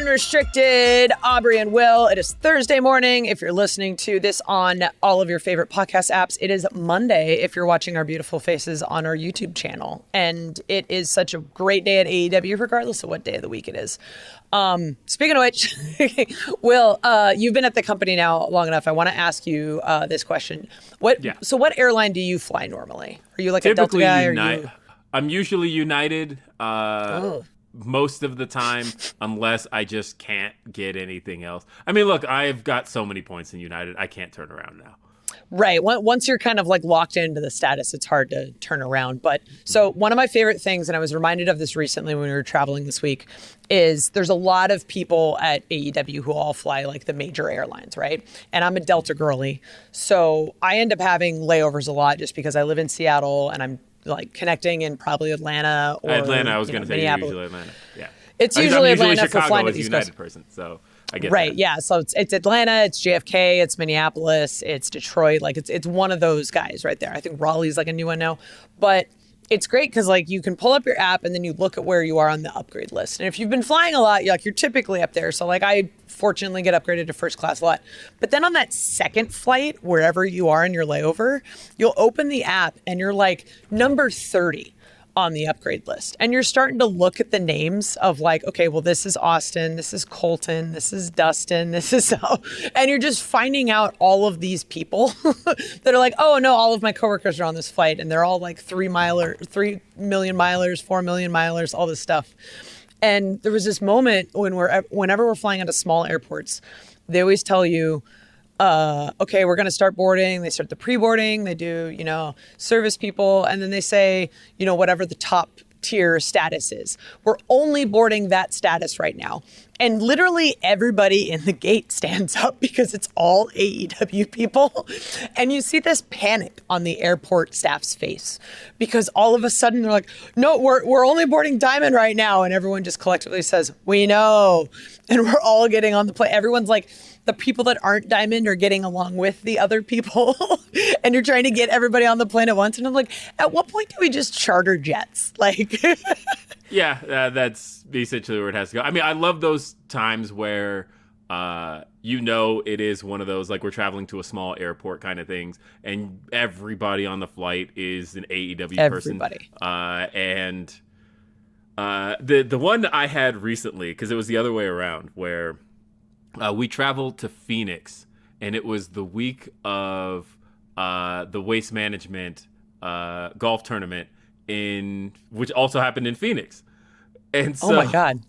Unrestricted, Aubrey and Will. It is Thursday morning. If you're listening to this on all of your favorite podcast apps, it is Monday if you're watching our beautiful faces on our YouTube channel. And it is such a great day at AEW, regardless of what day of the week it is. Speaking of which, Will, you've been at the company now long enough. I want to ask you this question. So what airline do you fly normally? Are you like Typically a Delta guy? Or I'm usually United. Most of the time, unless I just can't get anything else. I mean, look, I've got so many points in United, I can't turn around now. Right. Once you're kind of like locked into the status, it's hard to turn around. But so one of my favorite things, and I was reminded of this recently when we were traveling this week, is there's a lot of people at AEW who all fly like the major airlines, right? And I'm a Delta girly. So I end up having layovers a lot just because I live in Seattle and I'm like connecting in probably Atlanta or I was going to say usually Atlanta. Yeah. It's usually Atlanta Chicago for flying to as the East United Coast. person, so I get right, that. Yeah. So it's Atlanta, it's JFK, it's Minneapolis, it's Detroit. Like it's one of those guys right there. I think Raleigh's like a new one now. But it's great because like you can pull up your app and then you look at where you are on the upgrade list. And if you've been flying a lot, you're typically up there. So like I fortunately get upgraded to first class a lot. But then on that second flight, wherever you are in your layover, you'll open the app and you're like number 30 on the upgrade list. And you're starting to look at the names of like, okay, well, this is Austin, this is Colton, this is Dustin, this is and you're just finding out all of these people that are like, oh no, all of my coworkers are on this flight and they're all like 3 million milers, 4 million milers, all this stuff. And there was this moment whenever we're flying into small airports, they always tell you, okay, we're going to start boarding. They start the pre-boarding. They do, service people. And then they say, whatever the top tier status is. We're only boarding that status right now. And literally everybody in the gate stands up because it's all AEW people. And you see this panic on the airport staff's face because all of a sudden they're like, no, we're only boarding Diamond right now. And everyone just collectively says, we know. And we're all getting on the plane. Everyone's like, the people that aren't Diamond are getting along with the other people. And you're trying to get everybody on the plane at once. And I'm like, at what point do we just charter jets? Like, yeah, that's essentially where it has to go. I mean, I love those times where, it is one of those, like we're traveling to a small airport kind of things. And everybody on the flight is an AEW person. Everybody. The one I had recently, because it was the other way around, where we traveled to Phoenix, and it was the week of the Waste Management golf tournament which also happened in Phoenix. And so, oh my God.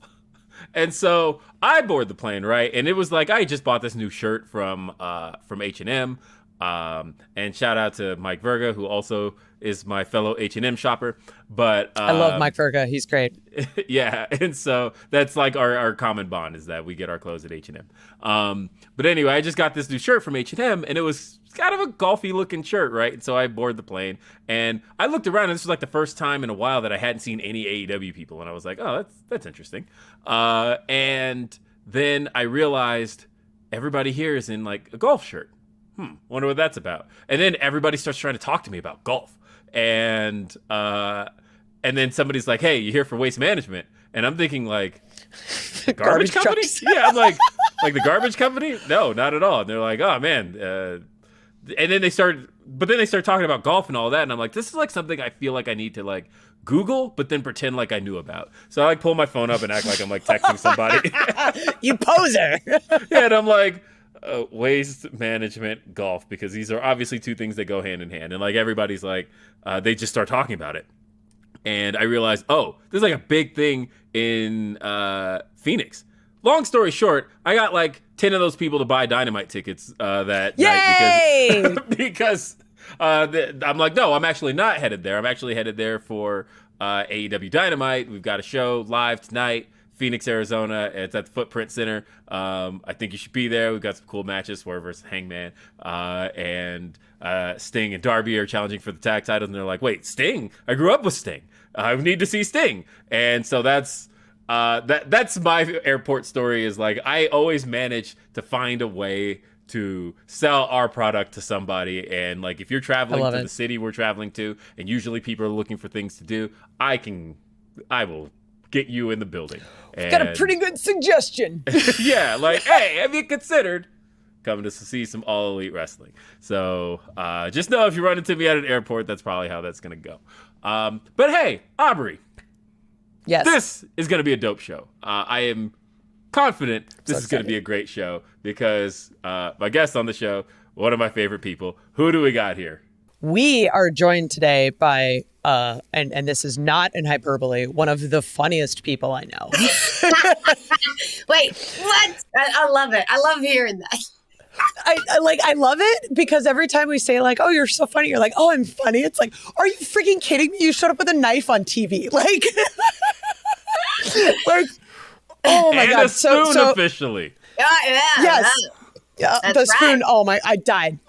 And so I board the plane, right? And it was like I just bought this new shirt from H&M. And shout out to Mike Verga, who also is my fellow H&M shopper. But I love Mike Verga. He's great. Yeah. And so that's like our common bond is that we get our clothes at H&M. But anyway, I just got this new shirt from H&M and it was kind of a golfy looking shirt, right? And so I board the plane and I looked around and this was like the first time in a while that I hadn't seen any AEW people. And I was like, oh, that's interesting. And then I realized everybody here is in like a golf shirt. Wonder what that's about. And then everybody starts trying to talk to me about golf. And then somebody's like, hey, you here for Waste Management? And I'm thinking like, garbage company? Yeah, I'm like the garbage company? No, not at all. And they're like, oh man. And then they start talking about golf and all that. And I'm like, this is like something I feel like I need to like Google, but then pretend like I knew about. So I like pull my phone up and act like I'm like texting somebody. You poser. Yeah, and I'm like, waste management, golf, because these are obviously two things that go hand in hand. And like everybody's like, they just start talking about it. And I realized, oh, this is like a big thing in Phoenix. Long story short, I got like 10 of those people to buy Dynamite tickets that night because I'm like, no, I'm actually not headed there. I'm actually headed there for AEW Dynamite. We've got a show live tonight. Phoenix, Arizona. It's at the Footprint Center. I think you should be there. We've got some cool matches. Swerve versus Hangman. And Sting and Darby are challenging for the tag titles. And they're like, wait, Sting? I grew up with Sting. I need to see Sting. And so that's my airport story is like, I always manage to find a way to sell our product to somebody. And like, if you're traveling to the city we're traveling to, and usually people are looking for things to do, I will get you in the building. And Got a pretty good suggestion. yeah, like, hey, have you considered coming to see some All Elite Wrestling? So just know if you run into me at an airport, that's probably how that's going to go. But hey, Aubrey. Yes. This is going to be a dope show. I am confident this is going to be a great show because my guest on the show, one of my favorite people. Who do we got here? We are joined today by, and this is not an hyperbole, one of the funniest people I know. Wait, what? I love it. I love hearing that. I love it because every time we say like, oh, you're so funny, you're like, oh, I'm funny. It's like, are you freaking kidding me? You showed up with a knife on TV. Like, oh my and God. A spoon officially. Yeah. Yes. Yeah, the spoon. Right. Oh my, I died.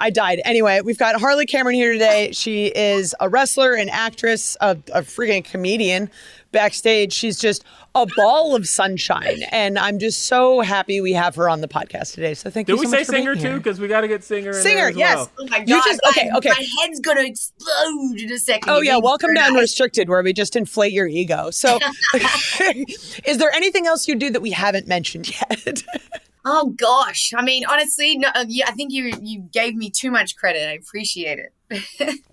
Anyway, we've got Harley Cameron here today. She is a wrestler, an actress, a freaking comedian. Backstage, she's just a ball of sunshine, and I'm just so happy we have her on the podcast today. So thank you so much for being singer here. too? Because we got to get singer. Singer, in there yes. Well. Oh my God. Okay. My head's going to explode in a second. Oh yeah, welcome to Unrestricted, where we just inflate your ego. So, is there anything else you do that we haven't mentioned yet? Oh gosh. I mean, honestly, no, I think you gave me too much credit. I appreciate it.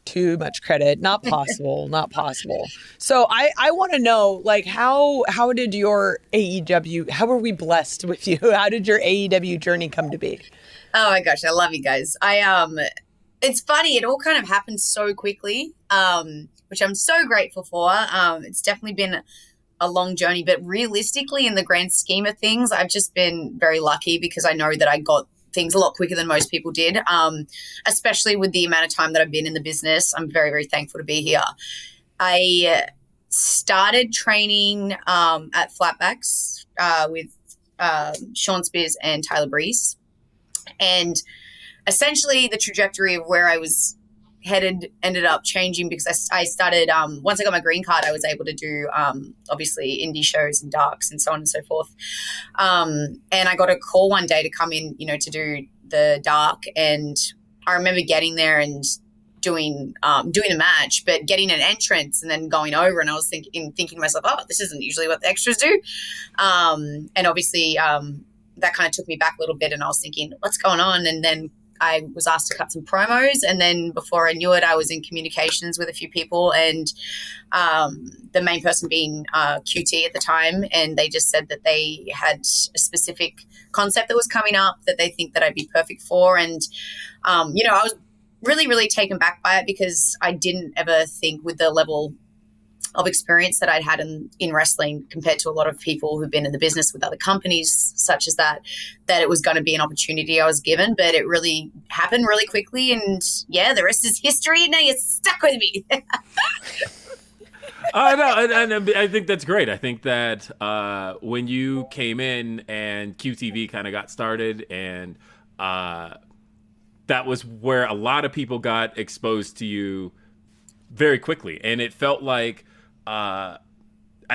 Too much credit. Not possible. Not possible. So I want to know, like, how did your AEW, how were we blessed with you? How did your AEW journey come to be? Oh my gosh, I love you guys. It's funny, it all kind of happened so quickly, which I'm so grateful for. It's definitely been a long journey, but realistically, in the grand scheme of things, I've just been very lucky because I know that I got things a lot quicker than most people did, especially with the amount of time that I've been in the business. I'm very, very thankful to be here. I started training at Flatbacks with Shawn Spears and Tyler Breeze. And essentially the trajectory of where I was headed ended up changing because I started, once I got my green card, I was able to do obviously indie shows and darks and so on and so forth. And I got a call one day to come in, to do the dark. And I remember getting there and doing a match, but getting an entrance and then going over. And I was thinking to myself, oh, this isn't usually what the extras do. And obviously that kind of took me back a little bit. And I was thinking, what's going on? And then I was asked to cut some promos, and then before I knew it, I was in communications with a few people, and the main person being QT at the time, and they just said that they had a specific concept that was coming up that they think that I'd be perfect for, and I was really, really taken back by it because I didn't ever think with the level of experience that I'd had in wrestling compared to a lot of people who've been in the business with other companies such as that it was going to be an opportunity I was given, but it really happened really quickly. And yeah, the rest is history. Now you're stuck with me. and I think that's great. I think that when you came in and QTV kind of got started, and that was where a lot of people got exposed to you very quickly. And it felt like, I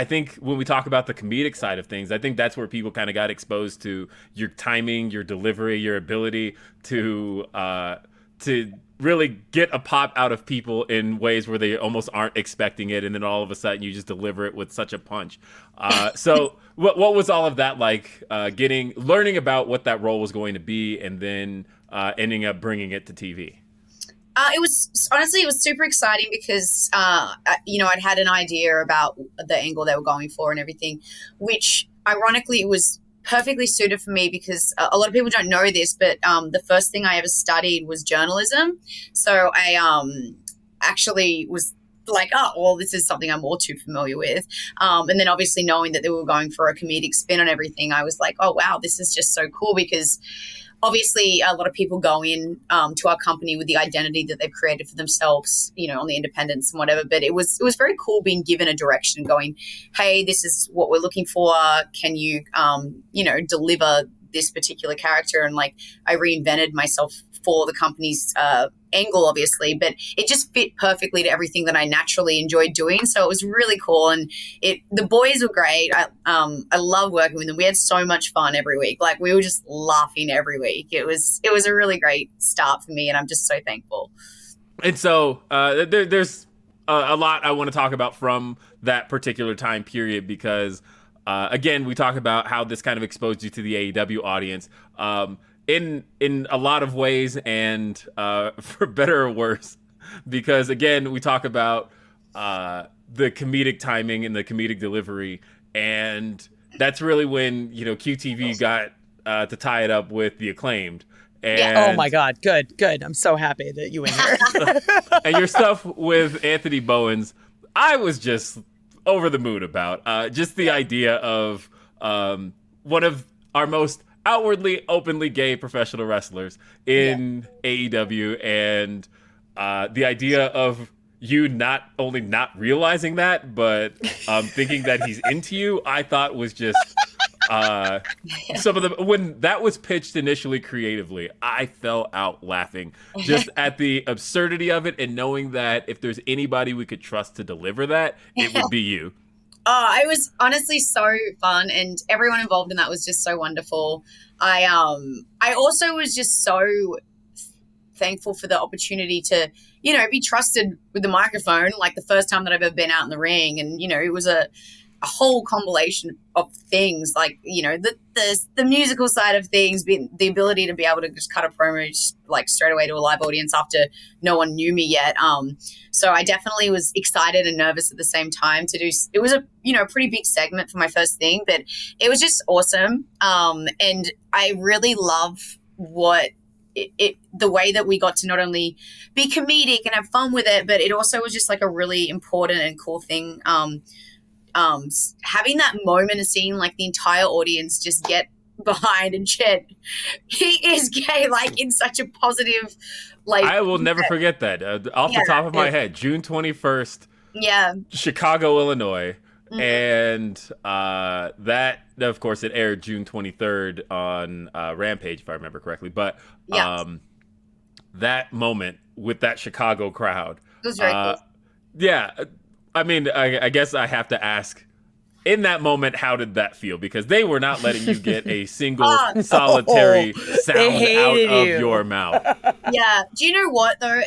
think when we talk about the comedic side of things, I think that's where people kind of got exposed to your timing, your delivery, your ability to really get a pop out of people in ways where they almost aren't expecting it, and then all of a sudden you just deliver it with such a punch. So what was all of that like, learning about what that role was going to be, and then ending up bringing it to TV? It was super exciting because, I'd had an idea about the angle they were going for and everything, which ironically was perfectly suited for me because a lot of people don't know this, but the first thing I ever studied was journalism. So I actually was like, oh, well, this is something I'm all too familiar with. And then obviously knowing that they were going for a comedic spin on everything, I was like, oh, wow, this is just so cool because obviously, a lot of people go in to our company with the identity that they've created for themselves, on the independence and whatever. But it was very cool being given a direction and going, hey, this is what we're looking for. Can you, deliver this particular character? And like, I reinvented myself for the company's angle, obviously, but it just fit perfectly to everything that I naturally enjoyed doing. So it was really cool. And the boys were great. I love working with them. We had so much fun every week. Like, we were just laughing every week. It was a really great start for me, and I'm just so thankful. And so there's a lot I want to talk about from that particular time period because, again, we talk about how this kind of exposed you to the AEW audience in a lot of ways, and for better or worse, because again, we talk about the comedic timing and the comedic delivery, and that's really when QTV got to tie it up with the Acclaimed. And, oh my God, good. I'm so happy that you went here. And your stuff with Anthony Bowens, I was just over the moon about. Just the idea of one of our most outwardly, openly gay professional wrestlers in AEW, and the idea of you not only not realizing that, but thinking that he's into you, I thought was just... some of the when that was pitched initially creatively, I fell out laughing just at the absurdity of it, and knowing that if there's anybody we could trust to deliver that, it would be you. Oh, it was honestly so fun, and everyone involved in that was just so wonderful. I also was just so thankful for the opportunity to, be trusted with the microphone, like the first time that I've ever been out in the ring, and it was a whole combination of things, like the musical side of things, the ability to be able to just cut a promo just, like straight away to a live audience after no one knew me yet. So I definitely was excited and nervous at the same time to do. It was a pretty big segment for my first thing, but it was just awesome. And I really love what the way that we got to not only be comedic and have fun with it, but it also was just like a really important and cool thing. Having that moment and seeing like the entire audience just get behind and chant, he is gay, like in such a positive, like. I will never forget that. Off the top of my head, June 21st, Chicago, Illinois. Mm-hmm. And that, of course, it aired June 23rd on Rampage, if I remember correctly. But that moment with that Chicago crowd. It was very cool. Yeah. I mean, I guess I have to ask, in that moment, how did that feel? Because they were not letting you get a single solitary sound out of your mouth. Yeah. Do you know what, though?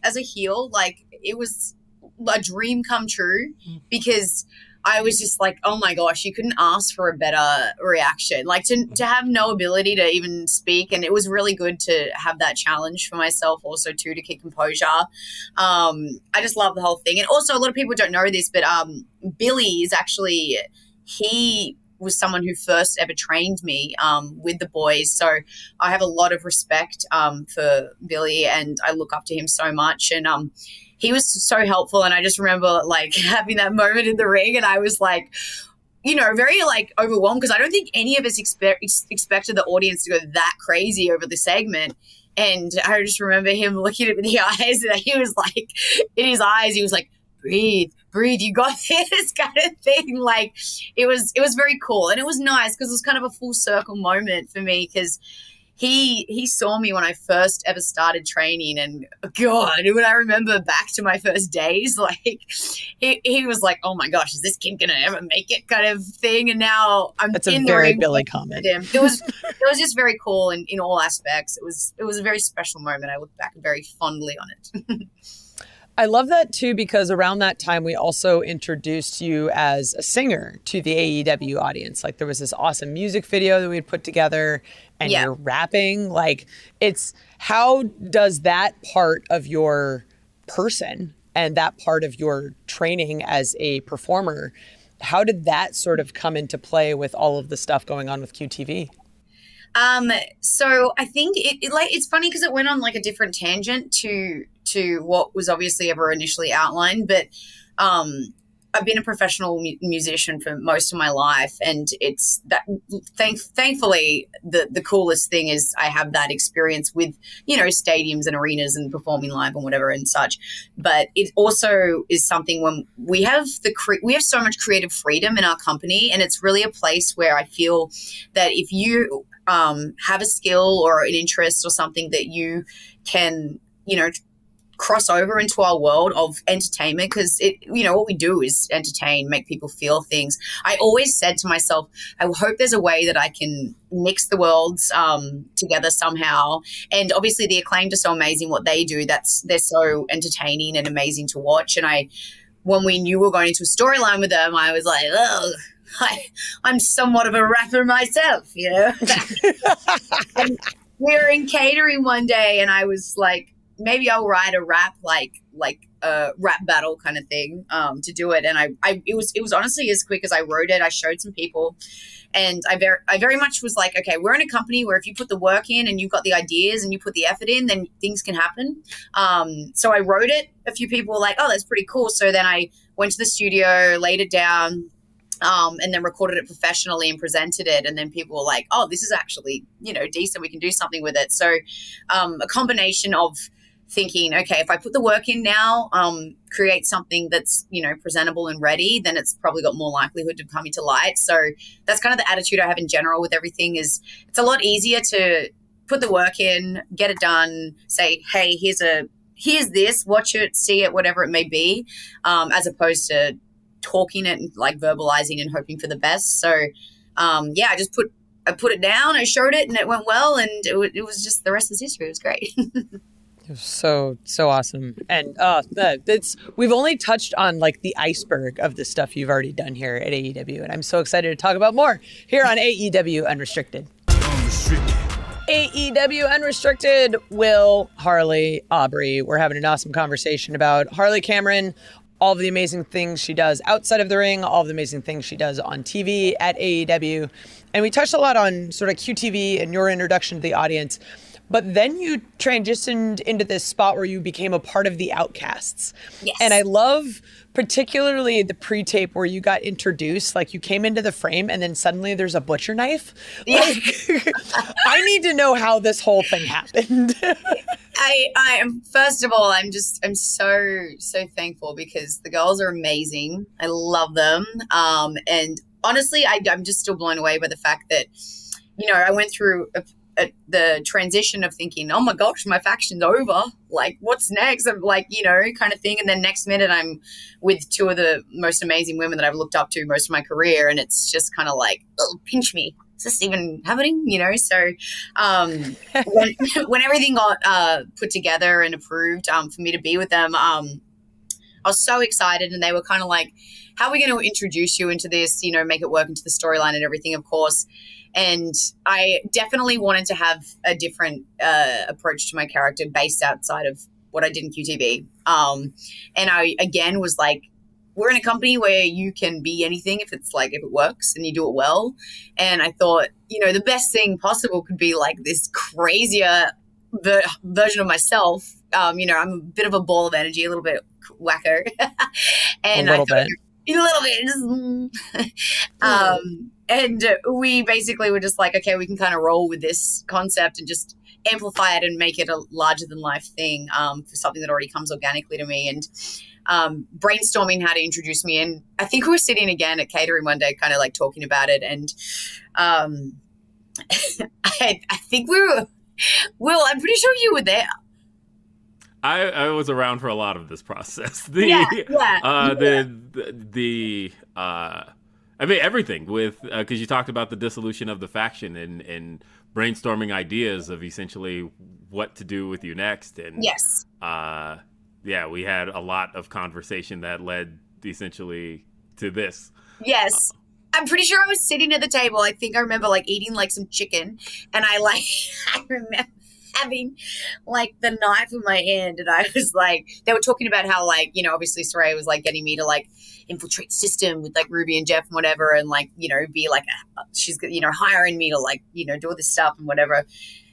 As a heel, like, it was a dream come true, because I was just like, oh my gosh, you couldn't ask for a better reaction. Like to have no ability to even speak. And it was really good to have that challenge for myself also too, to keep composure. I just love the whole thing. And also a lot of people don't know this, but Billy is actually, he was someone who first ever trained me with the boys. So I have a lot of respect for Billy, and I look up to him so much. And he was so helpful, and I just remember like having that moment in the ring, and I was like, very like overwhelmed, because I don't think any of us expected the audience to go that crazy over the segment. And I just remember him looking at me in the eyes, and he was like, in his eyes, he was like, breathe, you got this kind of thing. Like it was very cool, and it was nice because it was kind of a full circle moment for me, because he saw me when I first ever started training, and God, when I remember back to my first days, like he was like, oh my gosh, is this kid gonna ever make it, kind of thing. And now I'm That's in a the very ring Billy with comment. him. It was just very cool in all aspects. It was a very special moment. I look back very fondly on it. I love that too, because around that time we also introduced you as a singer to the AEW audience. Like there was this awesome music video that we had put together, and you're rapping. Like how does that part of your person and that part of your training as a performer, how did that sort of come into play with all of the stuff going on with QTV? So I think it's funny because it went on like a different tangent to what was obviously ever initially outlined, but I've been a professional musician for most of my life, and it's that thankfully the coolest thing is I have that experience with stadiums and arenas and performing live and whatever and such. But it also is something when we have so much creative freedom in our company, and it's really a place where I feel that if you have a skill or an interest or something that you can cross over into our world of entertainment, because what we do is entertain, make people feel things. I always said to myself, I hope there's a way that I can mix the worlds together somehow. And obviously the Acclaimed are so amazing what they do. They're so entertaining and amazing to watch. And when we knew we were going into a storyline with them, I was like, oh, I'm somewhat of a rapper myself, And we were in catering one day, and I was like, maybe I'll write a rap, like a rap battle kind of thing, to do it. And it was honestly as quick as I wrote it. I showed some people, and I very much was like, okay, we're in a company where if you put the work in and you've got the ideas and you put the effort in, then things can happen. So I wrote it. A few people were like, oh, that's pretty cool. So then I went to the studio, laid it down, and then recorded it professionally and presented it. And then people were like, oh, this is actually, decent. We can do something with it. So a combination of thinking, okay, if I put the work in now, create something that's, presentable and ready, then it's probably got more likelihood of coming to light. So that's kind of the attitude I have in general with everything. Is it's a lot easier to put the work in, get it done, say, hey, here's this, watch it, see it, whatever it may be, as opposed to talking it and like verbalizing and hoping for the best. So I put it down, I showed it, and it went well, and it was just, the rest is history. It was great. It was so awesome. And we've only touched on like the iceberg of the stuff you've already done here at AEW, and I'm so excited to talk about more here on AEW Unrestricted. AEW Unrestricted. Will, Harley, Aubrey, we're having an awesome conversation about Harley Cameron, all of the amazing things she does outside of the ring, all of the amazing things she does on TV at AEW. And we touched a lot on sort of QTV and your introduction to the audience. But then you transitioned into this spot where you became a part of the Outcasts. Yes. And I love particularly the pre-tape where you got introduced, like you came into the frame and then suddenly there's a butcher knife. Yeah. Like, I need to know how this whole thing happened. I am, first of all, I'm so thankful, because the girls are amazing. I love them. And honestly, I'm just still blown away by the fact that, I went through the transition of thinking, oh my gosh, my faction's over. Like, what's next? I'm like, kind of thing. And then next minute I'm with two of the most amazing women that I've looked up to most of my career. And it's just kind of like, oh, pinch me. Is this even happening? So when everything got put together and approved for me to be with them, I was so excited. And they were kind of like, how are we going to introduce you into this, make it work into the storyline and everything, of course. And I definitely wanted to have a different approach to my character based outside of what I did in QTV. And I, again, was like, we're in a company where you can be anything if it works and you do it well. And I thought, the best thing possible could be like this crazier version of myself. I'm a bit of a ball of energy, a little bit wacko. And a little bit. And we basically were just like, okay, we can kind of roll with this concept and just amplify it and make it a larger than life thing, for something that already comes organically to me. And brainstorming how to introduce me. And I think we were sitting again at catering one day, kind of like talking about it. And I think Will, I'm pretty sure you were there. I was around for a lot of this process. Everything with, because you talked about the dissolution of the faction and brainstorming ideas of essentially what to do with you next. And yes. We had a lot of conversation that led essentially to this. Yes. I'm pretty sure I was sitting at the table. I think I remember like eating like some chicken, and I remember having like the knife in my hand, and I was like, they were talking about how like, obviously Saraya was like getting me to like infiltrate the system with like Ruby and Jeff and whatever, and like, be like, she's, hiring me to like, do all this stuff and whatever.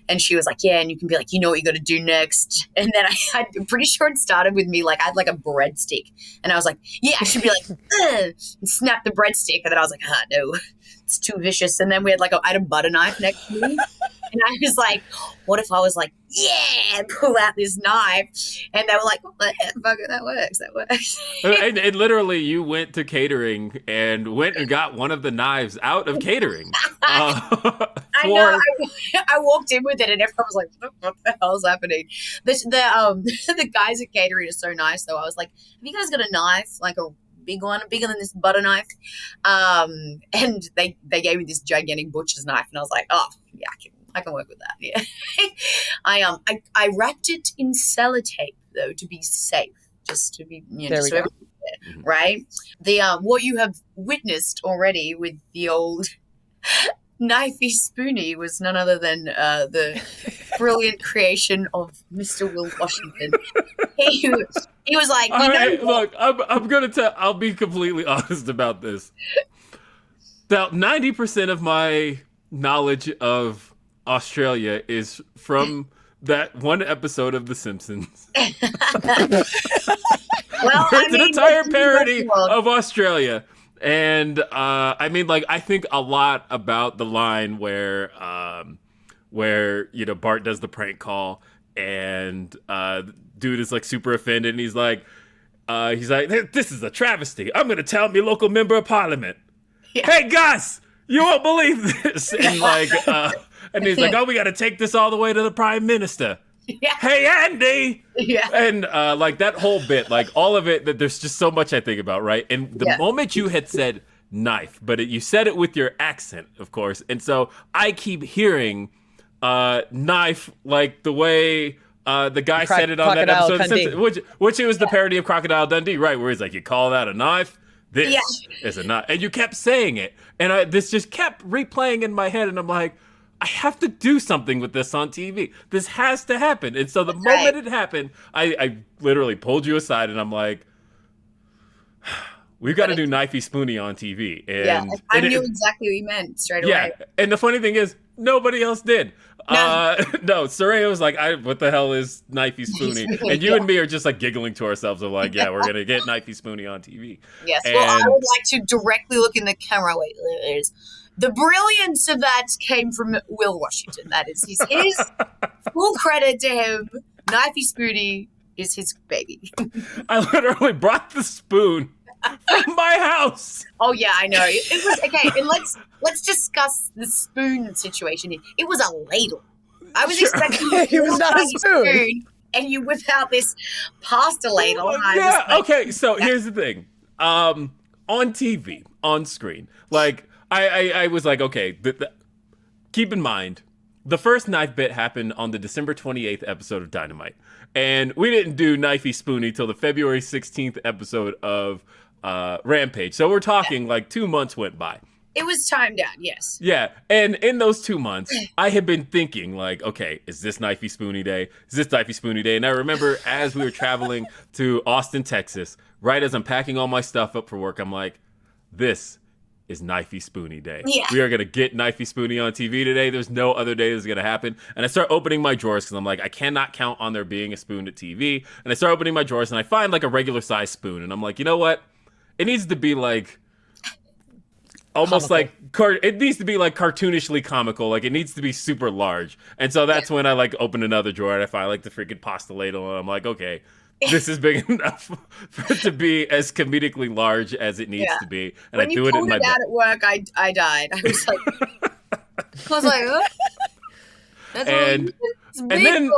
And she was like, yeah, and you can be like, what you got to do next. And then I'm pretty sure it started with me, like I had like a breadstick, and I was like, yeah, I should be like, and snap the breadstick. And then I was like, no, it's too vicious. And then we had I had a butter knife next to me. And I was like, what if I was like, yeah, pull out this knife? And they were like, what the heck, fuck it, that works. And literally, you went to catering and went and got one of the knives out of catering. I know. I walked in with it, and everyone was like, "What the hell's happening?" The guys at catering are so nice, though. I was like, "Have you guys got a knife, like a big one, bigger than this butter knife?" And they gave me this gigantic butcher's knife, and I was like, "Oh, yeah, I can work with that." Yeah. I wrapped it in sellotape though to be safe, just to be There we go. Right. The what you have witnessed already with the old knifey-spoony was none other than the brilliant creation of Mr. Will Washington. He was like, All right, look, I'm gonna tell. I'll be completely honest about this. About 90% of my knowledge of Australia is from that one episode of The Simpsons. well, It's an entire parody of Australia. And I mean, like, I think a lot about the line where you know, Bart does the prank call and dude is like super offended and he's like, this is a travesty. I'm gonna tell me local member of parliament. Yeah. Hey Gus, you won't believe this. And like and he's like, oh, we gotta take this all the way to the prime minister. Yeah. Hey Andy. Yeah. And like that whole bit, like all of it, that there's just so much I think about, right? And the moment you had said knife, but you said it with your accent, of course, and so I keep hearing knife like the way the guy said it on that episode of Simpsons, which it was the parody of Crocodile Dundee, right? Where he's like, you call that a knife? This is a knife. And you kept saying it. And this just kept replaying in my head. And I'm like, I have to do something with this on TV. This has to happen. And so the moment it happened, I literally pulled you aside and I'm like, we've got to do knifey-spoony on TV. And I knew exactly what you meant straight away. Yeah, and the funny thing is, nobody else did. No, Saraya was like, what the hell is knifey-spoony? And you and me are just like giggling to ourselves of like, yeah, we're going to get knifey-spoony on TV. Yes, well, I would like to directly look in the camera. Wait, there's... The brilliance of that came from Will Washington. That is his full credit to him. Knifey-spoony is his baby. I literally brought the spoon from my house. Oh yeah, I know. It was okay. And let's discuss the spoon situation. It was a ladle. I was expecting it was not a spoon. And you whip out this pasta ladle. Okay. So here's the thing. On TV, on screen, like. I was like, okay, keep in mind, the first knife bit happened on the December 28th episode of Dynamite. And we didn't do knifey-spoony till the February 16th episode of Rampage. So we're talking like 2 months went by. It was timed out, yes. Yeah, and in those 2 months, I had been thinking like, okay, is this knifey-spoony day? Is this knifey-spoony day? And I remember as we were traveling to Austin, Texas, right as I'm packing all my stuff up for work, I'm like, this is knifey-spoony day. Yeah. We are going to get knifey-spoony on TV today. There's no other day this is going to happen. And I start opening my drawers because I'm like, I cannot count on there being a spoon at TV. And I start opening my drawers and I find like a regular size spoon. And I'm like, you know what? It needs to be like almost comical. Like it needs to be like cartoonishly comical. Like it needs to be super large. And so that's when I like open another drawer and I find like the freaking pasta ladle. And I'm like, okay, this is big enough for it to be as comedically large as it needs to be. And when I threw it in my bed. At work, I died. I was like, oh. That's and then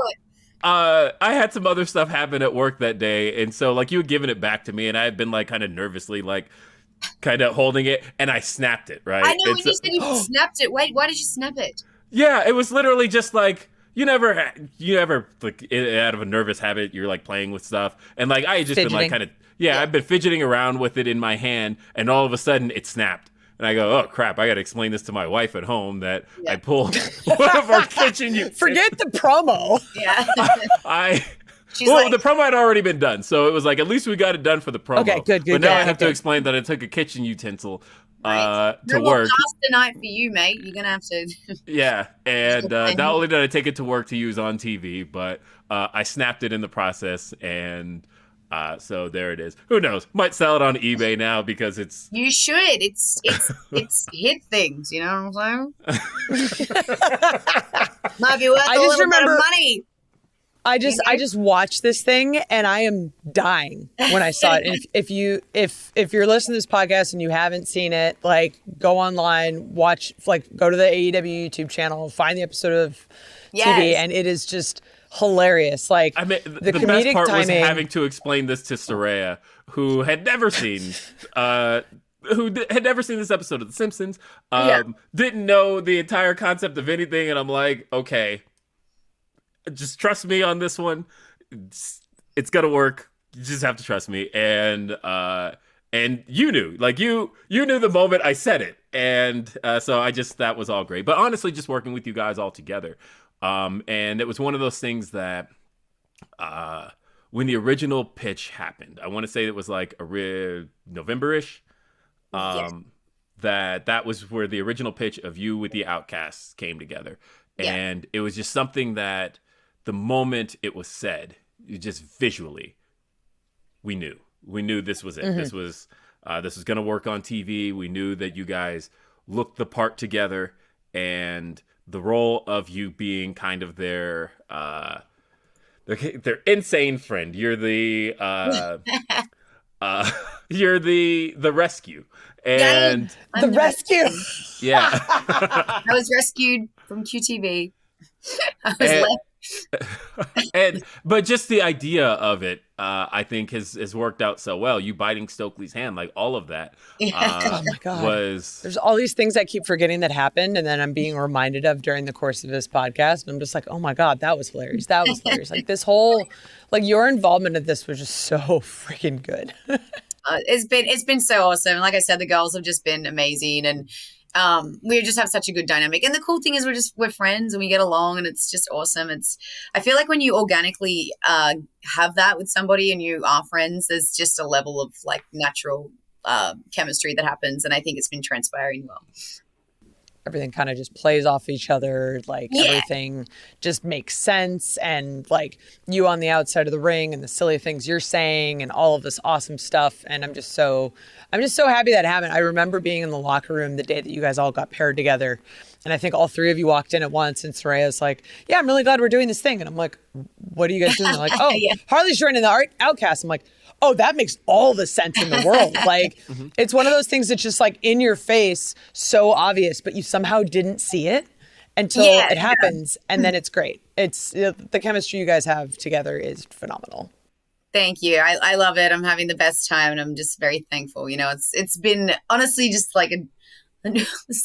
I had some other stuff happen at work that day. And so like you had given it back to me and I had been like kind of nervously like kind of holding it and I snapped it, right? I know when you said you snapped it. Wait, why did you snap it? Yeah, it was literally just like, you never like out of a nervous habit, you're like playing with stuff. And like, I had just been like kind of, I've been fidgeting around with it in my hand and all of a sudden it snapped. And I go, oh crap, I got to explain this to my wife at home that I pulled one of our kitchen utensils. Forget the promo. Yeah. The promo had already been done. So it was like, at least we got it done for the promo. Okay, good. But now I have to explain that I took a kitchen utensil to work. Pass the night for you, mate. You're gonna have to. Yeah, and not only did I take it to work to use on TV, but I snapped it in the process, and So there it is. Who knows? Might sell it on eBay now because it's. You should. It's hit things. You know what I'm saying? Might be worth a little bit of money. I just watched this thing and I am dying when I saw it. And if you're listening to this podcast and you haven't seen it, like go online, watch, like go to the AEW YouTube channel, find the episode of TV, and it is just hilarious. Like I mean, the best comedic part timing. was having to explain this to Saraya, who had never seen this episode of The Simpsons, didn't know the entire concept of anything, and I'm like, okay, just trust me on this one. It's gonna work. You just have to trust me. And you knew, like you knew the moment I said it, and so that was all great. But honestly, just working with you guys all together, and it was one of those things that when the original pitch happened, I want to say it was like November-ish. That was where the original pitch of you with the Outcasts came together, and it was just something that. The moment it was said, just visually, we knew this was it. Mm-hmm. This was going to work on TV. We knew that you guys looked the part together, and the role of you being kind of their insane friend. You're the rescue, and the rescue. Yeah, I was rescued from QTV. I was left. But just the idea of it, I think has worked out so well. You biting Stokely's hand, like all of that. Oh my God! There's all these things I keep forgetting that happened, and then I'm being reminded of during the course of this podcast. And I'm just like, oh my God, that was hilarious. That was hilarious. Like this whole, like your involvement in this was just so freaking good. It's been so awesome. Like I said, the girls have just been amazing, and we just have such a good dynamic. And the cool thing is we're friends and we get along, and it's just awesome. I feel like when you organically have that with somebody and you are friends, there's just a level of like natural chemistry that happens, and I think it's been transpiring well. Everything kind of just plays off each other. Like everything just makes sense. And like you on the outside of the ring and the silly things you're saying and all of this awesome stuff. And I'm just so happy that happened. I remember being in the locker room the day that you guys all got paired together. And I think all three of you walked in at once, and Saraya's like, yeah, I'm really glad we're doing this thing. And I'm like, what are you guys doing? They're like, oh, Harley's joining the Outcast. I'm like, oh, that makes all the sense in the world. Like, it's one of those things that's just like in your face, so obvious, but you somehow didn't see it until it happens. And then it's great. It's the chemistry you guys have together is phenomenal. Thank you. I love it. I'm having the best time, and I'm just very thankful. You know, it's been honestly just like it's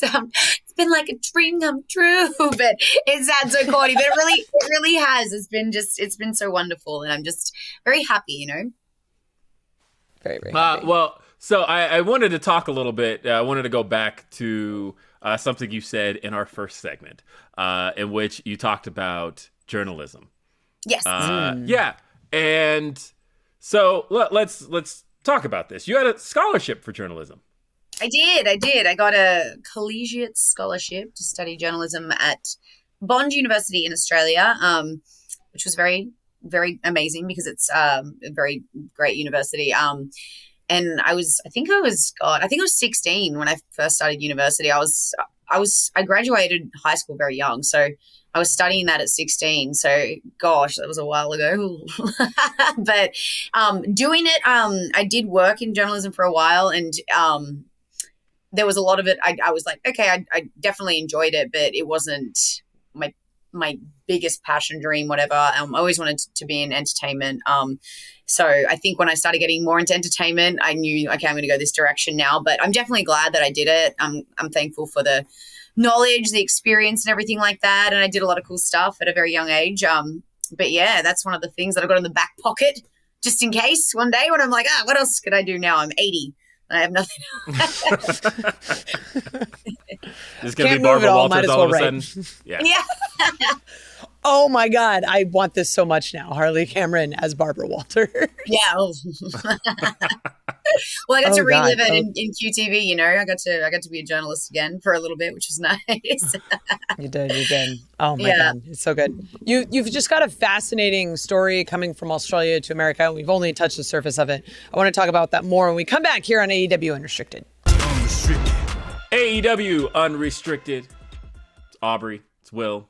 been like a dream come true, but it sounds so corny, but it really has. It's been so wonderful, and I'm just very happy, you know. Very, very happy. Well, so I wanted to talk a little bit. I wanted to go back to something you said in our first segment, in which you talked about journalism. Yes. Yeah. And so let's talk about this. You had a scholarship for journalism. I did. I got a collegiate scholarship to study journalism at Bond University in Australia, which was very, very amazing because it's a very great university. And I think I was 16 when I first started university. I graduated high school very young, so I was studying that at 16. So gosh, that was a while ago. But doing it, I did work in journalism for a while, and there was a lot of it. I was like, okay, I definitely enjoyed it, but it wasn't my biggest passion, dream, whatever. I always wanted to be in entertainment. So I think when I started getting more into entertainment, I knew, okay, I'm going to go this direction now. But I'm definitely glad that I did it. I'm thankful for the knowledge, the experience, and everything like that. And I did a lot of cool stuff at a very young age. But yeah, that's one of the things that I've got in the back pocket, just in case one day when I'm like, what else could I do now? I'm 80. I have nothing. There's going to be Barbara Walters all of a sudden. Yeah. Oh my God, I want this so much now. Harley Cameron as Barbara Walters. Yeah. Well, Well, I got to Oh, God. relive it in QTV. You know, I got to be a journalist again for a little bit, which was nice. You did. Oh my Yeah. God, it's so good. You've just got a fascinating story coming from Australia to America. We've only touched the surface of it. I want to talk about that more when we come back here on AEW Unrestricted. AEW Unrestricted. It's Aubrey. It's Will.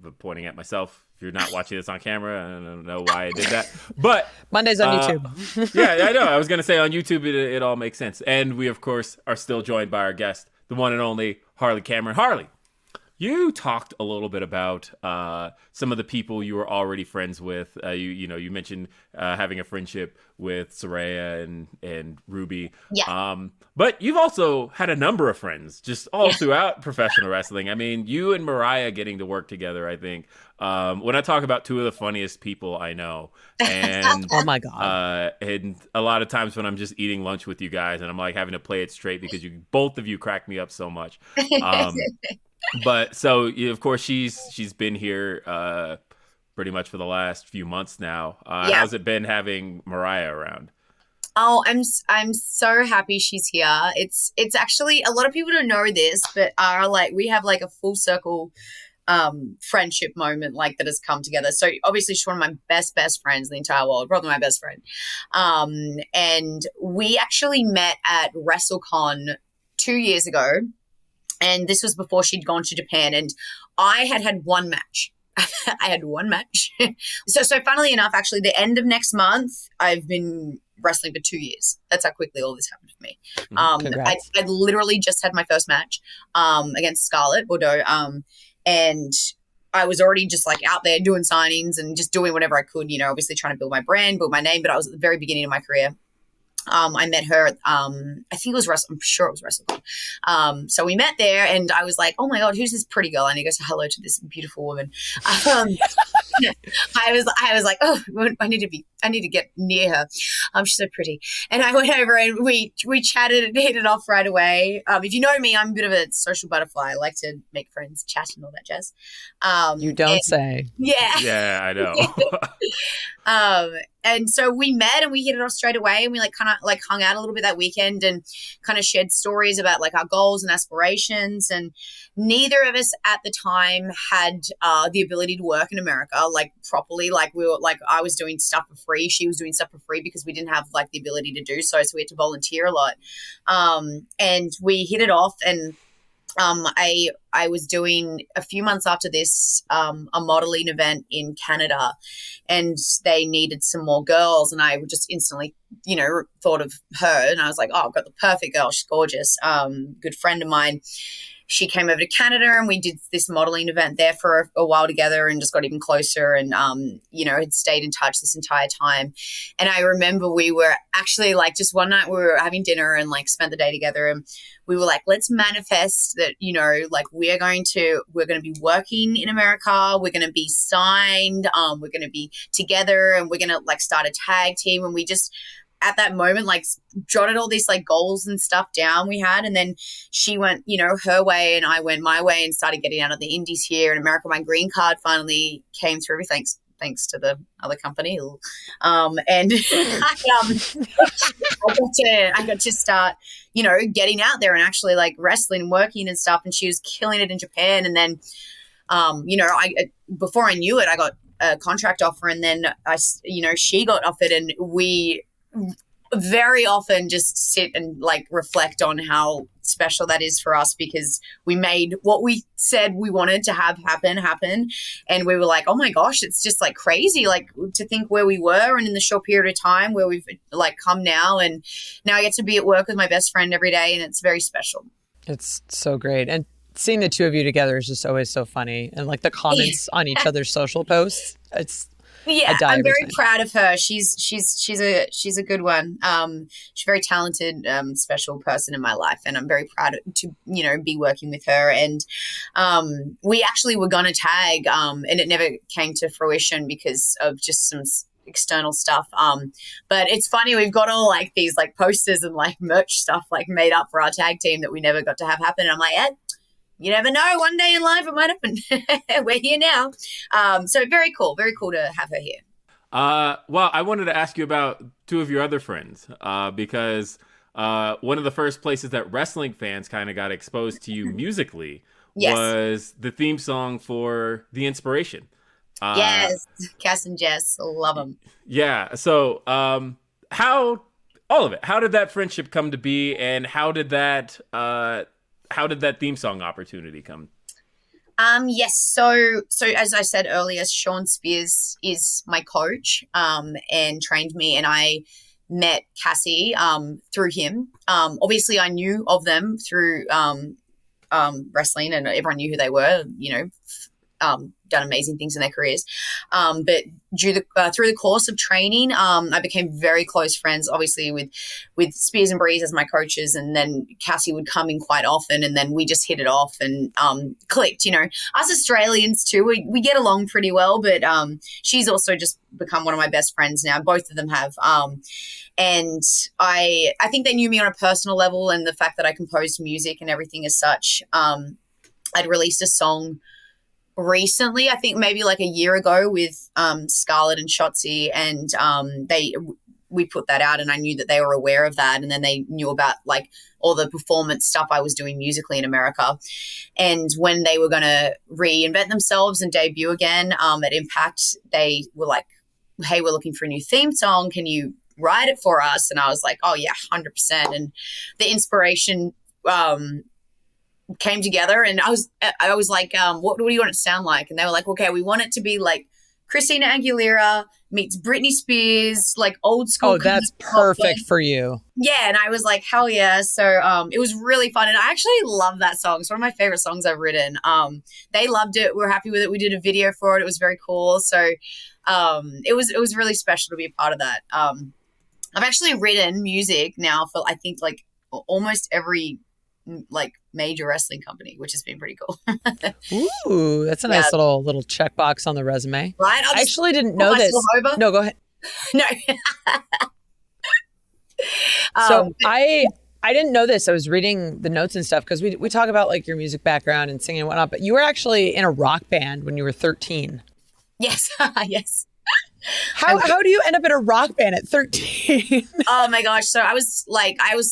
I'm pointing at myself. If you're not watching this on camera, I don't know why I did that. But Mondays on YouTube. Yeah, I know. I was going to say on YouTube, it all makes sense. And we, of course, are still joined by our guest, the one and only Harley Cameron. Harley, you talked a little bit about some of the people you were already friends with. You mentioned having a friendship with Saraya and Ruby. Yeah. But you've also had a number of friends just all throughout professional wrestling. I mean, you and Mariah getting to work together, I think. When I talk about two of the funniest people I know, and Oh my God. and a lot of times when I'm just eating lunch with you guys and I'm like having to play it straight because both of you crack me up so much. But so of course she's been here pretty much for the last few months now. How's it been having Mariah around? Oh, I'm so happy she's here. It's actually, a lot of people don't know this, but we have like a full circle friendship moment like that has come together. So obviously she's one of my best friends in the entire world, probably my best friend. And we actually met at WrestleCon 2 years ago, and this was before she'd gone to Japan, and I had one match. I had one match. So funnily enough, actually, the end of next month, I've been wrestling for 2 years. That's how quickly all this happened for me. I literally just had my first match against Scarlett Bordeaux, and I was already just like out there doing signings and just doing whatever I could, you know, obviously trying to build my brand, build my name, but I was at the very beginning of my career. I met her at, I think it was I'm sure it was WrestleCon. So we met there, and I was like, oh my God, who's this pretty girl? And he goes, hello to this beautiful woman. I was like, oh, I need to get near her. She's so pretty. And I went over and we chatted and hit it off right away. If you know me, I'm a bit of a social butterfly. I like to make friends, chat, and all that jazz. You don't say. Yeah. Yeah, I know. And so we met and we hit it off straight away, and we kind of hung out a little bit that weekend and kind of shared stories about like our goals and aspirations. And neither of us at the time had the ability to work in America like properly. Like we were like, I was doing stuff for free. She was doing stuff for free because we didn't have like the ability to do so. So we had to volunteer a lot. And we hit it off, and I was doing a few months after this a modeling event in Canada, and they needed some more girls, and I just instantly, you know, thought of her, and I was like, oh, I've got the perfect girl. She's gorgeous. Good friend of mine. She came over to Canada, and we did this modeling event there for a while together, and just got even closer, and you know, had stayed in touch this entire time. And I remember we were actually like, just one night we were having dinner and like spent the day together, and we were like, let's manifest that, you know, like we're going to be working in America, we're going to be signed, we're going to be together, and we're going to like start a tag team. And we just at that moment like jotted all these like goals and stuff down we had, and then she went, you know, her way and I went my way and started getting out of the indies here in America. My green card finally came through, thanks to the other company, and I got to start, you know, getting out there and actually like wrestling and working and stuff. And she was killing it in Japan. And then you know, before I knew it, I got a contract offer, and then she got offered, and we very often just sit and like reflect on how special that is for us, because we made what we said we wanted to have happen. And we were like, oh my gosh, it's just like crazy, like to think where we were and in the short period of time where we've like come now. And now I get to be at work with my best friend every day, and it's very special. It's so great. And seeing the two of you together is just always so funny. And like the comments on each other's social posts, I'm very proud of her. She's a good one. She's a very talented, special person in my life, and I'm very proud to, you know, be working with her. And we actually were gonna tag, and it never came to fruition because of just some external stuff. But it's funny, we've got all like these like posters and like merch stuff like made up for our tag team that we never got to have happen. And I'm like, you never know. One day in life it might happen. We're here now. So very cool to have her here. Well, I wanted to ask you about two of your other friends, because one of the first places that wrestling fans kind of got exposed to you musically Yes. was the theme song for The Inspiration. Uh, Yes. Cass and Jess, love them. yeah. So, how all of it? How did that friendship come to be, and how did that theme song opportunity come? Yes. So as I said earlier, Shawn Spears is my coach, and trained me, and I met Cassie, through him. Obviously I knew of them through, wrestling, and everyone knew who they were, done amazing things in their careers. But through the course of training, I became very close friends, obviously with Spears and Breeze as my coaches, and then Cassie would come in quite often, and then we just hit it off and clicked. Us Australians too, we get along pretty well. But she's also just become one of my best friends now. Both of them have. And I think they knew me on a personal level, and the fact that I composed music and everything as such. I'd released a song recently, I think maybe like a year ago, with Scarlett and Shotzi, and we put that out, and I knew that they were aware of that, and then they knew about like all the performance stuff I was doing musically in America. And when they were going to reinvent themselves and debut again at Impact, they were like, hey, we're looking for a new theme song, can you write it for us? And I was like, oh yeah, 100%. And the inspiration came together, and I was like, what do you want it to sound like? And they were like, okay, we want it to be like Christina Aguilera meets Britney Spears, like old school. Oh, that's perfect for you. Yeah. And I was like, hell yeah. So it was really fun, and I actually love that song. It's one of my favorite songs I've written. They loved it. We were happy with it. We did a video for it. It was very cool. So it was really special to be a part of that. I've actually written music now for, I think, like almost every like major wrestling company, which has been pretty cool. Ooh, that's a nice little checkbox on the resume. Right? I actually didn't know this. No, go ahead. No. So I didn't know this. I was reading the notes and stuff, because we talk about like your music background and singing and whatnot, but you were actually in a rock band when you were 13. Yes. Yes. How do you end up in a rock band at 13? Oh my gosh. So I was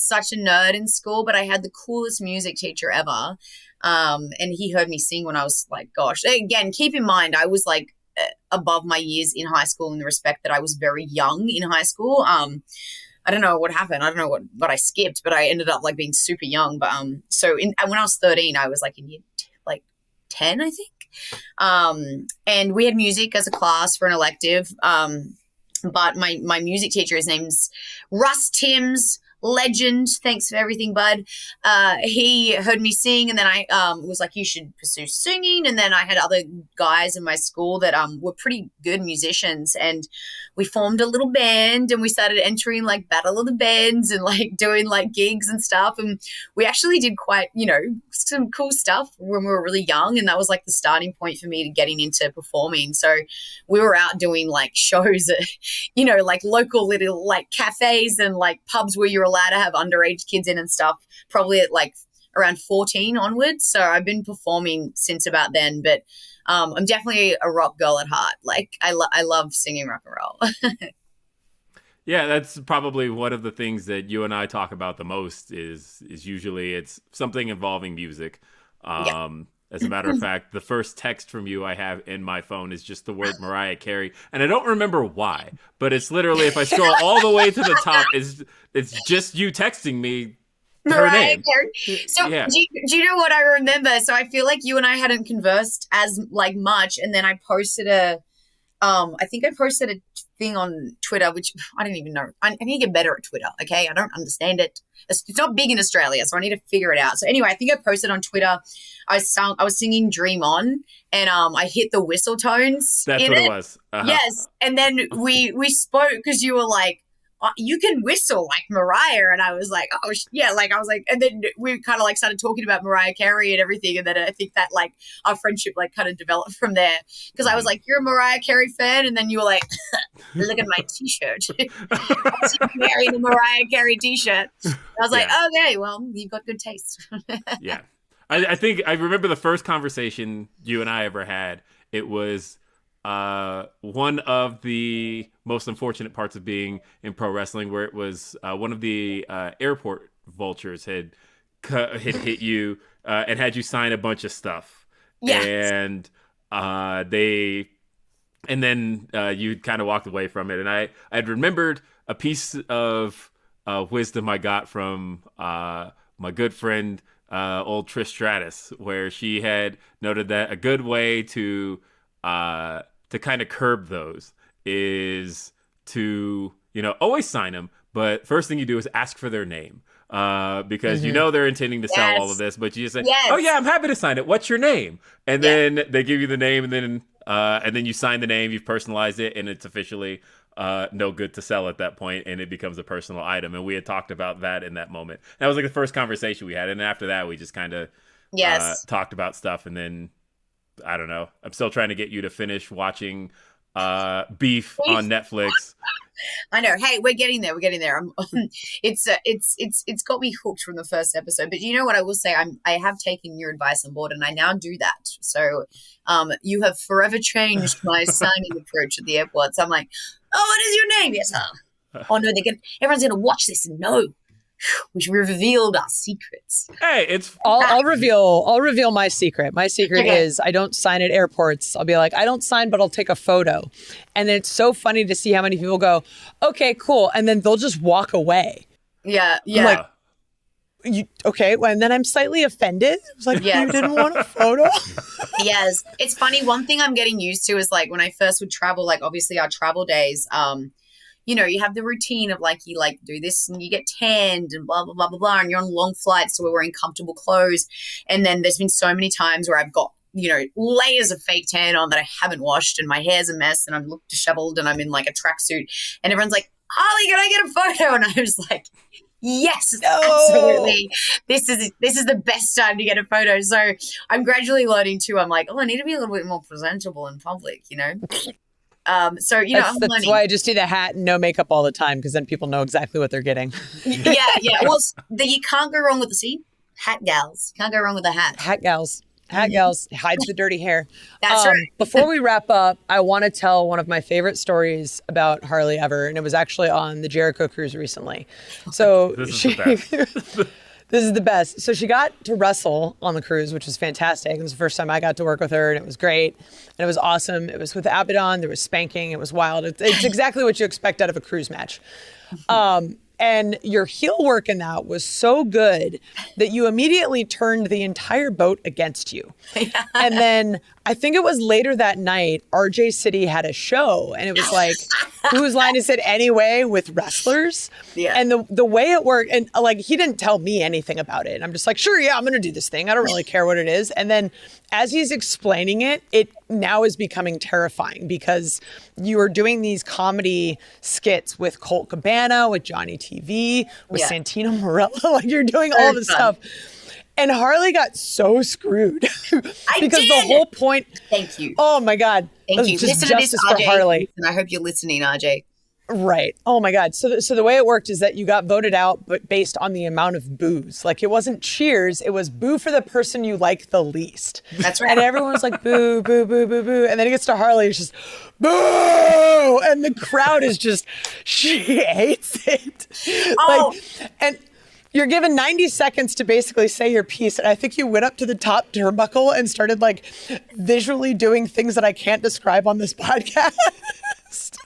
such a nerd in school, but I had the coolest music teacher ever. And he heard me sing when I was like, gosh, again, keep in mind, I was like above my years in high school in the respect that I was very young in high school. I don't know what happened. I don't know what I skipped, but I ended up like being super young. But so when I was 13, I was like in year 10, I think. And we had music as a class for an elective. But my music teacher, his name's Russ Timms, legend. Thanks for everything, bud. He heard me sing, and then I was like, you should pursue singing. And then I had other guys in my school that were pretty good musicians, and we formed a little band, and we started entering like Battle of the Bands and like doing like gigs and stuff. And we actually did quite, some cool stuff when we were really young, and that was like the starting point for me to getting into performing. So we were out doing like shows at, like local little like cafes and like pubs where you're allowed to have underage kids in and stuff, probably at like around 14 onwards. So I've been performing since about then, but I'm definitely a rock girl at heart. Like I love singing rock and roll. Yeah, that's probably one of the things that you and I talk about the most is usually it's something involving music. Yeah. As a matter of fact, the first text from you I have in my phone is just the word Mariah Carey, and I don't remember why, but it's literally, if I scroll all the way to the top, it's just you texting me her Mariah name. Carey. So Yeah. do you know what I remember? So I feel like you and I hadn't conversed as like much, and then I posted I think I posted a thing on Twitter, which I don't even know. I need to get better at Twitter, okay? I don't understand it. It's not big in Australia, so I need to figure it out. So anyway, I think I posted on Twitter, I was singing Dream On, and I hit the whistle tones. That's what it was. Uh-huh. Yes. And then we spoke, because you were like, you can whistle like Mariah. And I was like, oh, yeah. Like, I was like, and then we kind of like started talking about Mariah Carey and everything. And then I think that like our friendship like kind of developed from there, because I was like, you're a Mariah Carey fan. And then you were like, look at my t-shirt. I see you wearing a Mariah Carey t-shirt. I was like, okay, well, you've got good taste. Yeah. I think I remember the first conversation you and I ever had. It was one of the most unfortunate parts of being in pro wrestling, where it was one of the airport vultures had hit you and had you sign a bunch of stuff. Yes. And then you kind of walked away from it. And I'd remembered a piece of wisdom I got from my good friend, old Trish Stratus, where she had noted that a good way to kind of curb those is to, always sign them. But first thing you do is ask for their name. Because they're intending to sell all of this, but you just say, "Oh yeah, I'm happy to sign it. What's your name?" And then they give you the name, and then you sign the name. You've personalized it, and it's officially no good to sell at that point, and it becomes a personal item. And we had talked about that in that moment. That was like the first conversation we had, and after that, we just kind of talked about stuff. And then I don't know. I'm still trying to get you to finish watching Beef on Netflix. I know. Hey, we're getting there. It's got me hooked from the first episode. But you know what I will say? I have taken your advice on board, and I now do that. So, you have forever changed my signing approach at the airports. I'm like, oh, what is your name? Yes. Oh no, everyone's gonna watch this and know. We've revealed our secrets. Hey, it's I'll reveal my secret. My secret is I don't sign at airports. I'll be like, I don't sign, but I'll take a photo. And it's so funny to see how many people go, okay, cool. And then they'll just walk away. Yeah. I'm like, okay. Well, and then I'm slightly offended. I was like, you didn't want a photo? Yes. It's funny. One thing I'm getting used to is like when I first would travel, like obviously our travel days, you have the routine of you do this and you get tanned and blah, blah, blah, blah, blah. And you're on long flights, so we're wearing comfortable clothes. And then there's been so many times where I've got, layers of fake tan on that I haven't washed and my hair's a mess and I look disheveled and I'm in like a tracksuit and everyone's like, Harley, can I get a photo? And I was like, yes, absolutely. This is the best time to get a photo. So I'm gradually learning too. I'm like, I need to be a little bit more presentable in public, That's why I just do the hat and no makeup all the time, because then people know exactly what they're getting. Yeah. Well, you can't go wrong with the hat gals. Can't go wrong with the hat. Hat gals hides the dirty hair. That's right. Before we wrap up, I want to tell one of my favorite stories about Harley ever, and it was actually on the Jericho Cruise recently. So This is the best. This is the best. So she got to wrestle on the cruise, which was fantastic. It was the first time I got to work with her, and it was great. And it was awesome. It was with Abaddon. There was spanking. It was wild. It's exactly what you expect out of a cruise match. And your heel work in that was so good that you immediately turned the entire boat against you. And then I think it was later that night, RJ City had a show, and it was like, whose line is it anyway, with wrestlers? Yeah. And the way it worked, and he didn't tell me anything about it. And I'm just like, sure, yeah, I'm going to do this thing. I don't really care what it is. And then as he's explaining it, it now is becoming terrifying, because you are doing these comedy skits with Colt Cabana, with Johnny TV, with Santino Marella. You're doing all this stuff. And Harley got so screwed because the whole point. Thank you. Oh my God. Thank you. Just listen to justice this, for RJ. Harley. And I hope you're listening, RJ. Right. Oh my God. So the way it worked is that you got voted out, but based on the amount of boos. It wasn't cheers. It was boo for the person you like the least. That's right. And everyone was like, boo, boo, boo, boo, boo. And then it gets to Harley. It's just, boo. And the crowd is just, she hates it. Oh. And you're given 90 seconds to basically say your piece. And I think you went up to the top turnbuckle and started visually doing things that I can't describe on this podcast.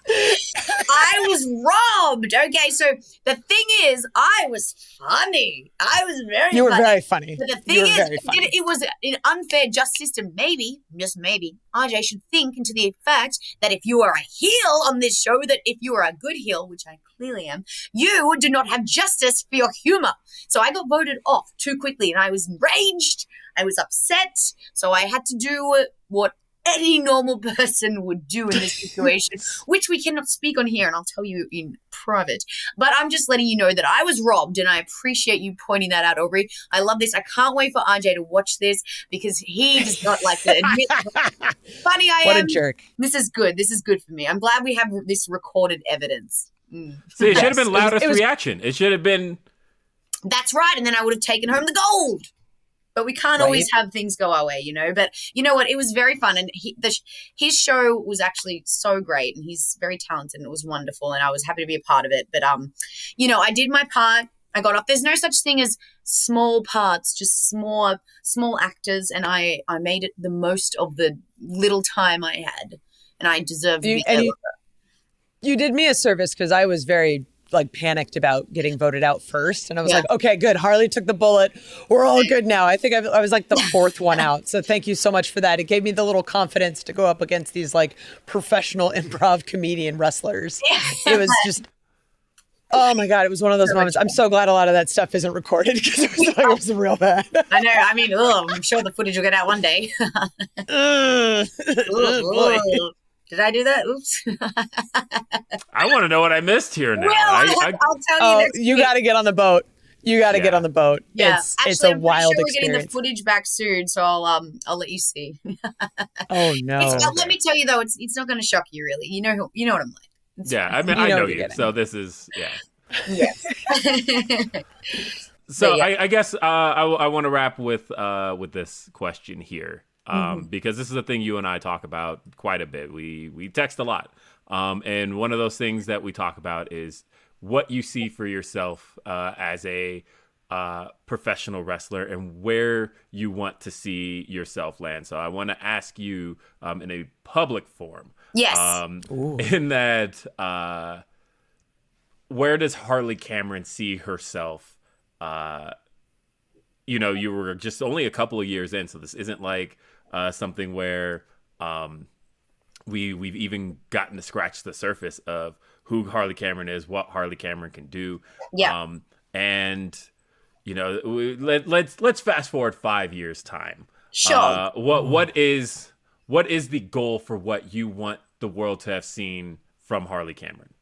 I was robbed. Okay, so the thing is, I was funny. I was very You were funny. very funny. But the thing is, it was an unfair just system. Maybe, just maybe, RJ should think into the fact that if you are a heel on this show, that if you are a good heel, which I clearly am, you do not have justice for your humor. So I got voted off too quickly, and I was enraged. I was upset. So I had to do what any normal person would do in this situation, which we cannot speak on here, and I'll tell you in private. But I'm just letting you know that I was robbed, and I appreciate you pointing that out, Aubrey. I love this. I can't wait for RJ to watch this, because he does not like to admit how funny I am. What a jerk. This is good. This is good for me. I'm glad we have this recorded evidence. See, it should have been loudest reaction. It should have been... That's right, and then I would have taken home the gold. but we can't always have things go our way, you know. But you know what? It was very fun, and his show was actually so great, and he's very talented, and it was wonderful, and I was happy to be a part of it. But you know, I did my part. I got off. There's no such thing as small parts, just small actors, and I made it the most of the little time I had, and I deserve to be there. You did me a service because I was very like panicked about getting voted out first, and I was like, okay, good. Harley took the bullet. We're all good now. I think I was like the fourth one out. So thank you so much for that. It gave me the little confidence to go up against these like professional improv comedian wrestlers. It was just, oh my God, it was one of those moments. I'm so glad a lot of that stuff isn't recorded because it was real bad. I know. I mean, I'm sure the footage will get out one day. Boy. Did I do that? Oops. I want to know what I missed here now. I'll tell you. You got to get on the boat. You got to get on the boat. Yeah, it's a wild sure experience. We're getting the footage back soon, so I'll let you see. Oh no! Let me tell you though, it's not going to shock you really. You know what I'm like. I mean, I know you. So this is Yes. So yeah. I guess I want to wrap with this question here. Because this is a thing you and I talk about quite a bit. We text a lot. And one of those things that we talk about is what you see for yourself as a professional wrestler and where you want to see yourself land. So I want to ask you in a public forum. Yes. In that, where does Harley Cameron see herself? You know, you were just only a couple of years in, so this isn't like something where we've even gotten to scratch the surface of who Harley Cameron is, what Harley Cameron can do. Yeah. And you know, let's fast forward 5 years time. Sure. What is the goal for what you want the world to have seen from Harley Cameron?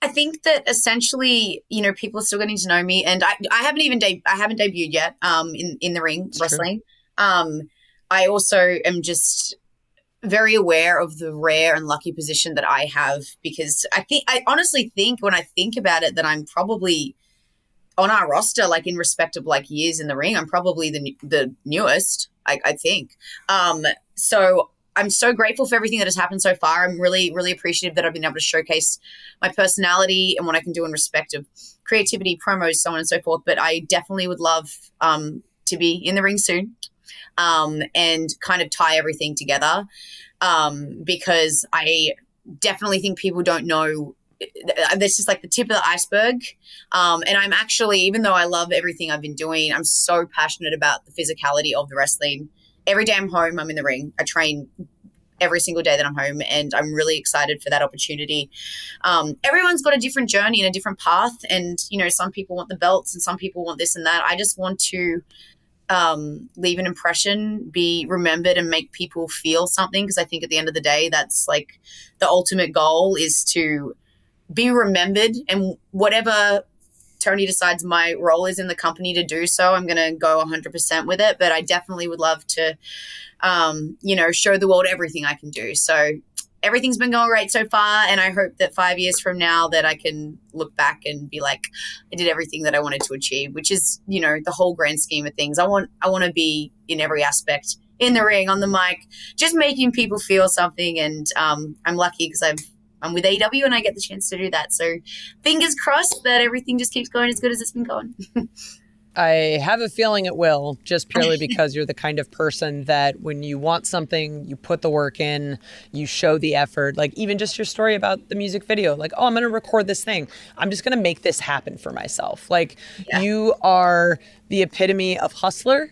I think that essentially, you know, people are still getting to know me, and I haven't even debuted yet in the ring wrestling. I also am just very aware of the rare and lucky position that I have, because I honestly think when I think about it that I'm probably on our roster, like in respect of like years in the ring, I'm probably the newest, I think. So I'm so grateful for everything that has happened so far. I'm really, really appreciative that I've been able to showcase my personality and what I can do in respect of creativity, promos, so on and so forth. But I definitely would love to be in the ring soon and kind of tie everything together because I definitely think people don't know. That's just like the tip of the iceberg. And I'm actually, even though I love everything I've been doing, I'm so passionate about the physicality of the wrestling. Every day I'm home, I'm in the ring. I train every single day that I'm home, and I'm really excited for that opportunity. Everyone's got a different journey and a different path, and, you know, some people want the belts and some people want this and that. I just want to leave an impression, be remembered, and make people feel something, because I think at the end of the day, that's like the ultimate goal, is to be remembered, and whatever Tony decides my role is in the company to do so, I'm going to go 100% with it. But I definitely would love to, you know, show the world everything I can do. So everything's been going great so far. And I hope that 5 years from now that I can look back and be like, I did everything that I wanted to achieve, which is, you know, the whole grand scheme of things. I want to be in every aspect, in the ring, on the mic, just making people feel something. And I'm lucky because I'm with AEW and I get the chance to do that. So fingers crossed that everything just keeps going as good as it's been going. I have a feeling it will, just purely because you're the kind of person that when you want something, you put the work in, you show the effort. Like even just your story about the music video, like, oh, I'm going to record this thing. I'm just going to make this happen for myself. Like you are the epitome of hustler.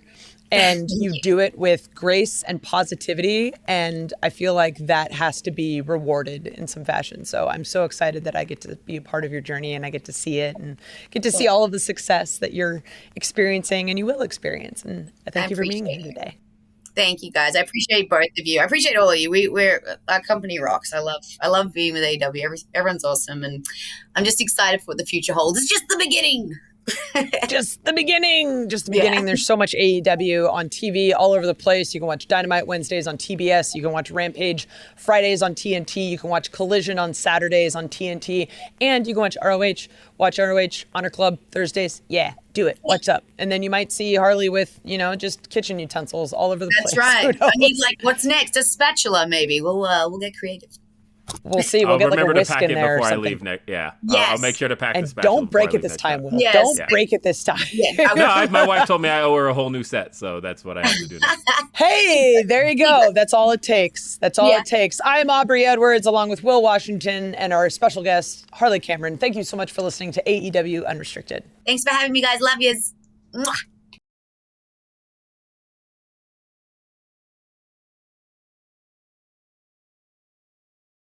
And you do it with grace and positivity. And I feel like that has to be rewarded in some fashion. So I'm so excited that I get to be a part of your journey and I get to see it and get to see all of the success that you're experiencing and you will experience. And I thank you for being here today. Thank you, guys. I appreciate both of you. I appreciate all of you. Our company rocks. I love being with AEW. Everyone's awesome. And I'm just excited for what the future holds. It's just the beginning. Just the beginning. Just the beginning. Yeah. There's so much AEW on TV all over the place. You can watch Dynamite Wednesdays on TBS. You can watch Rampage Fridays on TNT. You can watch Collision on Saturdays on TNT. And you can watch ROH. Watch ROH Honor Club Thursdays. Yeah, do it. What's up? And then you might see Harley with, just kitchen utensils all over the place. That's right. I mean, what's next? A spatula, maybe. We'll get creative. We'll see. We'll get like a whisk in there or before something. I leave next. Yeah. Yes. I'll make sure to pack And the spatula. don't break it this time, Will. Don't break it this time. Yeah. No, my wife told me I owe her a whole new set, so that's what I have to do now. Hey, there you go. That's all it takes. That's all it takes. I'm Aubrey Edwards, along with Will Washington and our special guest, Harley Cameron. Thank you so much for listening to AEW Unrestricted. Thanks for having me, guys. Love yous. Mwah.